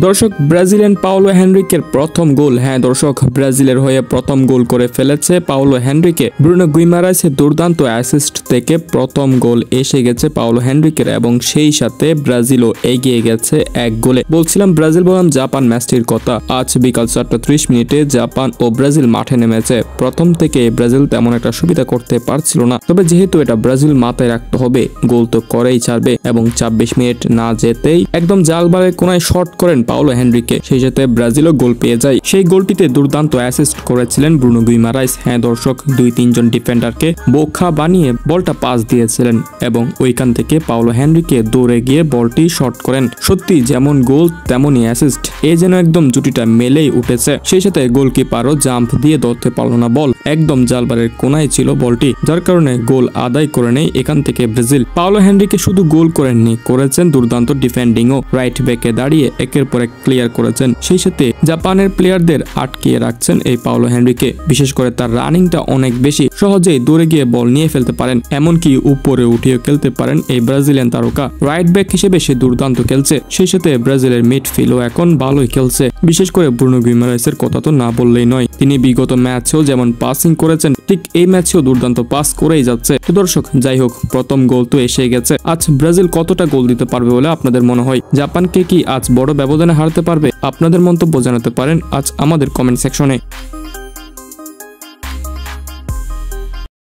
দর্শক, Brazilian Paulo হেনরিকের প্রথম গোল। হ্যাঁ দর্শক, ব্রাজিলের হয়ে প্রথম গোল করে ফেলেছে পাওলো হেনরিকে। ব্রুনো গুইমারাইসের দুর্দান্ত অ্যাসিস্ট থেকে প্রথম গোল এসে গেছে পাওলো হেনরিকের এবং সেই সাথে ব্রাজিলও এগিয়ে গেছে 1 গোলে। বলছিলাম ব্রাজিল বনাম জাপান ম্যাচটির কথা। আজ বিকাল 4:30 জাপান ও ব্রাজিল মাঠে নেমেছে। প্রথম থেকে ব্রাজিল তেমন একটা সুবিধা করতে পারছিল না, তবে যেহেতু এটা ব্রাজিল মাথায় রাখতে হবে, গোল তো করেই ছাড়বে এবং 26 মিনিট না যেতেই একদম জালবারের কোনায় শট করেন পাওলো হেনরিকে। সেই সাথে ব্রাজিলও গোল পেয়ে যায়। সেই গোলটিতে দুর্দান্ত অ্যাসিস্ট করেছিলেন ব্রুনো গুইমারাইস। হ্যাঁ দর্শক, 2-3 জন ডিফেন্ডারকে বোকা বানিয়ে বলটা পাস দিয়েছিলেন এবং ওইখান থেকে পাওলো হেনরিকে দৌড়ে গিয়ে বলটি শট করেন। সত্যি যেমন গোল তেমনই অ্যাসিস্ট, এ যেন একদম জুটিটা মেলেই উঠেছে। সেই সাথে গোলকিপারও জাম্প দিয়ে ধরতে পারলো না বল, একদম জালবারের কোনায় ছিল বলটি, যার কারণে গোল আদায় করে নেয় এখান থেকে ব্রাজিল। পাওলো হেনরিকে শুধু গোল করেননি, করেছেন দুর্দান্ত ডিফেন্ডিংও। রাইট ব্যাকে দাঁড়িয়ে একের পর এক ক্লিয়ার করেছেন। সেই সাথে জাপানের প্লেয়ারদের আটকিয়ে রাখছেন এই পাওলো হেনরিকে। বিশেষ করে তার রানিংটা অনেক বেশি, সহজেই দৌড়ে গিয়ে বল নিয়ে ফেলতে পারেন, এমনকি উপরে উঠিয়ে খেলতে পারেন এই ব্রাজিলিয়ান তারকা। রাইট ব্যাক হিসেবে সে দুর্দান্ত খেলছে। সেই সাথে ব্রাজিলের মিডফিল্ডও এখন ভালোই খেলছে। বিশেষ করে ব্রুনো গুইমারাইসের কথা তো না বললেই নয়। তিনি বিগত ম্যাচেও যেমন পাসিং করেছেন, ঠিক এই ম্যাচেও দুর্দান্ত পাস করেই যাচ্ছে। তো দর্শক, যাই হোক, প্রথম গোল তো এসে গেছে। আজ ব্রাজিল কতটা গোল দিতে পারবে বলে আপনাদের মনে হয়? জাপানকে কি আজ বড় ব্যবধানে হারাতে পারবে? আপনাদের মন্তব্য জানাতে পারেন আজ আমাদের কমেন্ট সেকশনে।